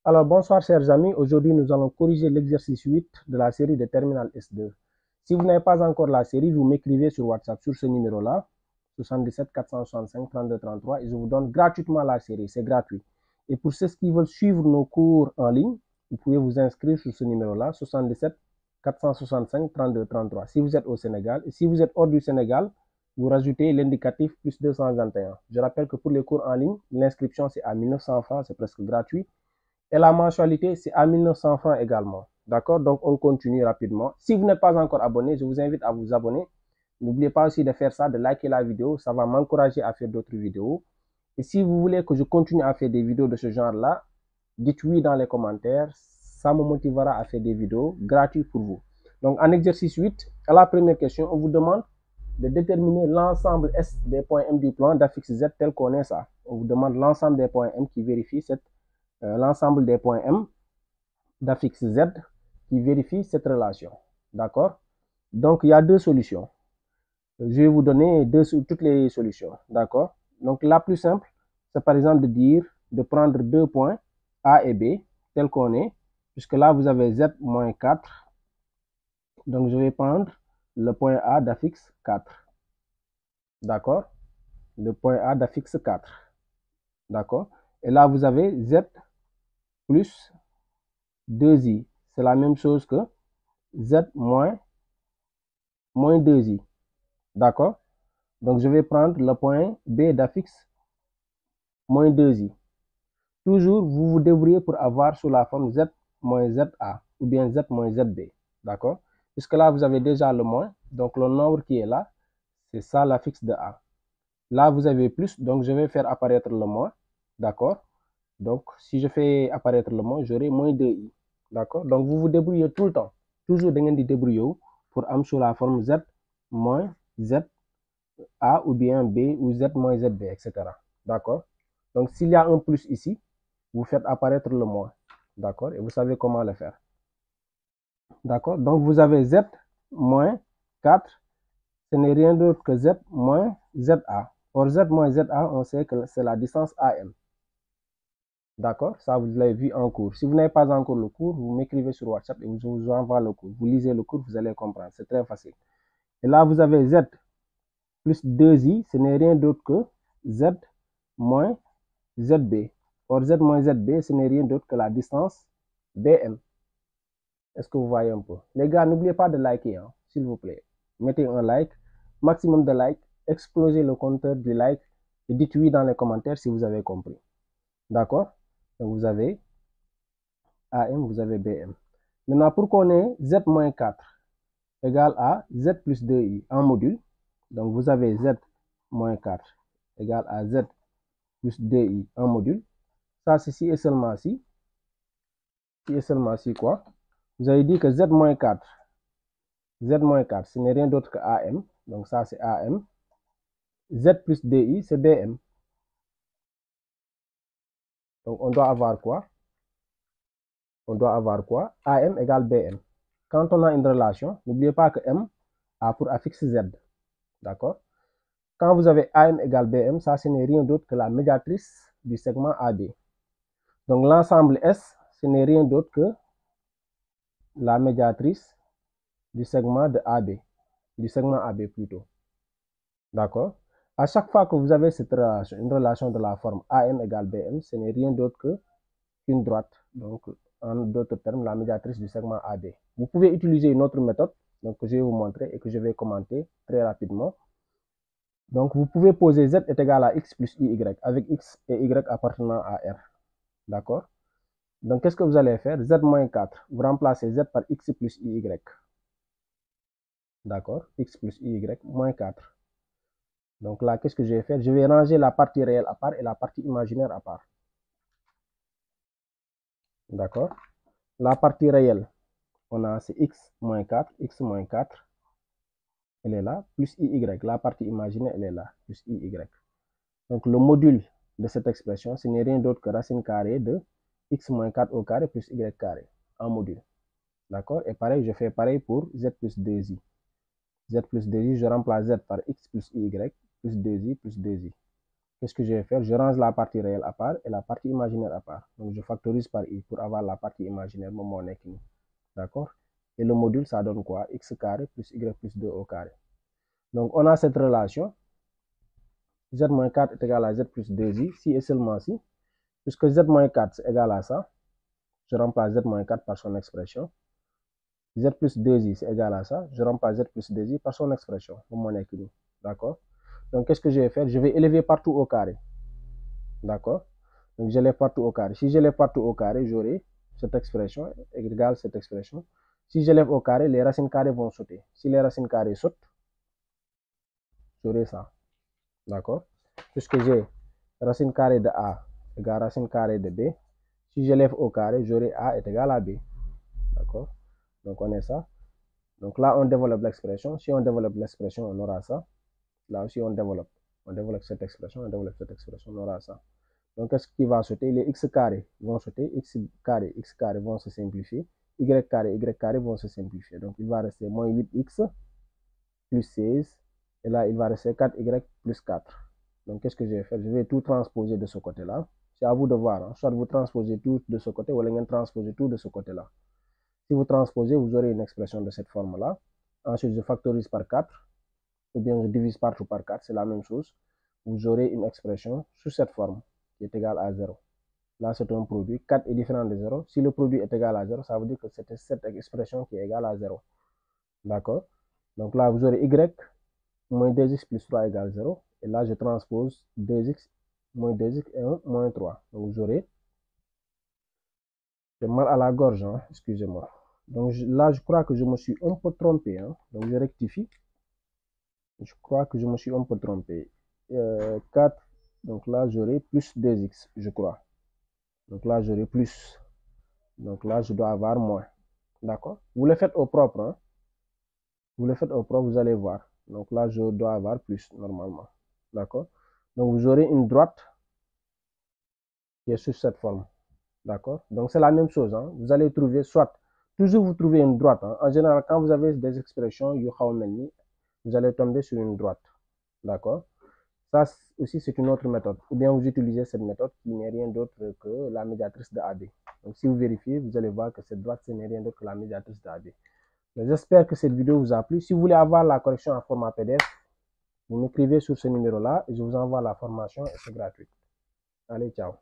Alors, bonsoir chers amis, aujourd'hui nous allons corriger l'exercice 8 de la série de Terminal S2. Si vous n'avez pas encore la série, vous m'écrivez sur WhatsApp sur ce numéro-là, 77 465 32 33, et je vous donne gratuitement la série, c'est gratuit. Et pour ceux qui veulent suivre nos cours en ligne, vous pouvez vous inscrire sur ce numéro-là, 77 465 32 33, si vous êtes au Sénégal. Et si vous êtes hors du Sénégal, vous rajoutez l'indicatif plus 221. Je rappelle que pour les cours en ligne, l'inscription c'est à 1900 francs, c'est presque gratuit. Et la mensualité, c'est à 1900 francs également. D'accord? Donc, on continue rapidement. Si vous n'êtes pas encore abonné, je vous invite à vous abonner. N'oubliez pas aussi de faire ça, de liker la vidéo. Ça va m'encourager à faire d'autres vidéos. Et si vous voulez que je continue à faire des vidéos de ce genre-là, dites oui dans les commentaires. Ça me motivera à faire des vidéos gratuites pour vous. Donc, en exercice 8, à la première question, on vous demande de déterminer l'ensemble S des points M du plan d'affixe Z tel qu'on est ça. On vous demande l'ensemble des points M qui vérifie l'ensemble des points M d'affixe Z qui vérifie cette relation. D'accord? Donc, il y a deux solutions. Je vais vous donner toutes les solutions. D'accord? Donc, la plus simple, c'est par exemple de prendre deux points A et B, tel qu'on est, puisque là, vous avez Z moins 4. Donc, je vais prendre le point A d'affixe 4. D'accord? Le point A d'affixe 4. D'accord? Et là, vous avez Z plus 2i. C'est la même chose que Z moins 2i. D'accord? Donc, je vais prendre le point B d'affixe moins 2i. Toujours, vous vous débrouillez pour avoir sous la forme Z moins ZA ou bien Z moins ZB. D'accord? Puisque là, vous avez déjà le moins. Donc, le nombre qui est là, c'est ça l'affixe de A. Là, vous avez plus. Donc, je vais faire apparaître le moins. D'accord? Donc, si je fais apparaître le moins, j'aurai moins 2i. D'accord? Donc, vous vous débrouillez tout le temps. Toujours, vous vous débrouillez pour avoir sous la forme Z moins Z A ou bien B ou Z moins ZB, etc. D'accord? Donc, s'il y a un plus ici, vous faites apparaître le moins. D'accord? Et vous savez comment le faire. D'accord? Donc, vous avez Z moins 4. Ce n'est rien d'autre que Z moins ZA. Or, Z moins ZA, on sait que c'est la distance AM. D'accord? Ça, vous l'avez vu en cours. Si vous n'avez pas encore le cours, vous m'écrivez sur WhatsApp et je vous envoie le cours. Vous lisez le cours, vous allez comprendre. C'est très facile. Et là, vous avez Z plus 2i, ce n'est rien d'autre que Z moins ZB. Or, Z moins ZB, ce n'est rien d'autre que la distance BM. Est-ce que vous voyez un peu? Les gars, n'oubliez pas de liker, hein, s'il vous plaît. Mettez un like, maximum de likes, explosez le compteur du like et dites oui dans les commentaires si vous avez compris. D'accord? Donc, vous avez AM, vous avez BM. Maintenant, pour qu'on ait Z moins 4 égale à Z plus 2i en module, donc vous avez Z moins 4 égale à Z plus 2i en module. Ça, c'est si et seulement si. Si et seulement si quoi? Vous avez dit que Z moins 4, ce n'est rien d'autre que AM. Donc ça, c'est AM. Z plus 2i, c'est BM. Donc on doit avoir quoi? On doit avoir quoi? AM égale BM. Quand on a une relation, n'oubliez pas que M a pour affixe Z. D'accord? Quand vous avez AM égale BM, ça, ce n'est rien d'autre que la médiatrice du segment AB. Donc l'ensemble S, ce n'est rien d'autre que la médiatrice du segment de AB. Du segment AB plutôt. D'accord? À chaque fois que vous avez cette relation, une relation de la forme AM égale BM, ce n'est rien d'autre qu'une droite. Donc, en d'autres termes, la médiatrice du segment AB. Vous pouvez utiliser une autre méthode, donc, que je vais vous montrer et que je vais commenter très rapidement. Donc, vous pouvez poser Z est égal à X plus IY, avec X et Y appartenant à R. D'accord? Donc, qu'est-ce que vous allez faire? Z moins 4, vous remplacez Z par X plus IY. D'accord? X plus IY moins 4. Donc là, qu'est-ce que je vais faire? Je vais ranger la partie réelle à part et la partie imaginaire à part. D'accord? La partie réelle, on a c'est x moins 4, elle est là, plus iy. La partie imaginaire, elle est là, plus iy. Donc le module de cette expression, ce n'est rien d'autre que racine carrée de x moins 4 au carré plus y carré en module. D'accord? Et pareil, je fais pareil pour z plus 2i. Z plus 2i, je remplace z par x plus y plus 2i plus 2i. qu'est-ce que je vais faire? Je range la partie réelle à part et la partie imaginaire à part. Donc, je factorise par i pour avoir la partie imaginaire, mon équilibre. D'accord? Et le module, ça donne quoi? X carré plus Y plus 2 au carré. Donc, on a cette relation. Z moins 4 est égal à Z plus 2i, si et seulement si. Puisque Z moins 4 c'est égal à ça, je remplace Z moins 4 par son expression. Z plus 2i c'est égal à ça, je remplace Z plus 2i par son expression, pour mon équilibre. D'accord? Donc, qu'est-ce que je vais faire? Je vais élever partout au carré. D'accord? Donc, j'élève partout au carré. Si j'élève partout au carré, j'aurai cette expression égale cette expression. Si j'élève au carré, les racines carrées vont sauter. Si les racines carrées sautent, j'aurai ça. D'accord? Puisque j'ai racine carrée de A égale racine carrée de B. Si j'élève au carré, j'aurai A est égal à B. D'accord? Donc, on est ça. Donc là, on développe l'expression. Si on développe l'expression, on aura ça. Là aussi, on développe cette expression, on aura ça. Donc, qu'est-ce qui va sauter? Les x carrés vont sauter, x carré vont se simplifier, y carré vont se simplifier. Donc, il va rester moins 8x plus 16, et là, il va rester 4y plus 4. Donc, qu'est-ce que je vais faire? Je vais tout transposer de ce côté-là. C'est à vous de voir. Hein. Soit vous transposez tout de ce côté, ou vous transposez tout de ce côté-là. Si vous transposez, vous aurez une expression de cette forme-là. Ensuite, je factorise par 4, ou bien je divise partout par 4, c'est la même chose. Vous aurez une expression sous cette forme, qui est égale à 0. Là, c'est un produit. 4 est différent de 0. Si le produit est égal à 0, ça veut dire que c'est cette expression qui est égale à 0. D'accord? Donc là, vous aurez y moins 2x plus 3 égale 0. Et là, je transpose 2x moins 2x et 1 moins 3. Donc, vous aurez... J'ai mal à la gorge, hein? Excusez-moi. Donc là, je crois que je me suis un peu trompé. Hein? Donc, je rectifie. Je crois que je me suis un peu trompé. 4, donc là, j'aurai plus 2x, je crois. Donc là, j'aurai plus. Donc là, je dois avoir moins. D'accord? Vous le faites au propre. Hein? Vous le faites au propre, vous allez voir. Donc là, je dois avoir plus, normalement. D'accord? Donc, vous aurez une droite qui est sous cette forme. D'accord? Donc, c'est la même chose. Hein? Vous allez trouver soit... Toujours, vous trouvez une droite. Hein? En général, quand vous avez des expressions, vous allez tomber sur une droite. D'accord? Ça aussi, c'est une autre méthode. Ou bien vous utilisez cette méthode qui n'est rien d'autre que la médiatrice de AB. Donc, si vous vérifiez, vous allez voir que cette droite, ce n'est rien d'autre que la médiatrice de AB. J'espère que cette vidéo vous a plu. Si vous voulez avoir la correction en format PDF, vous m'écrivez sur ce numéro-là et je vous envoie la formation et c'est gratuit. Allez, ciao.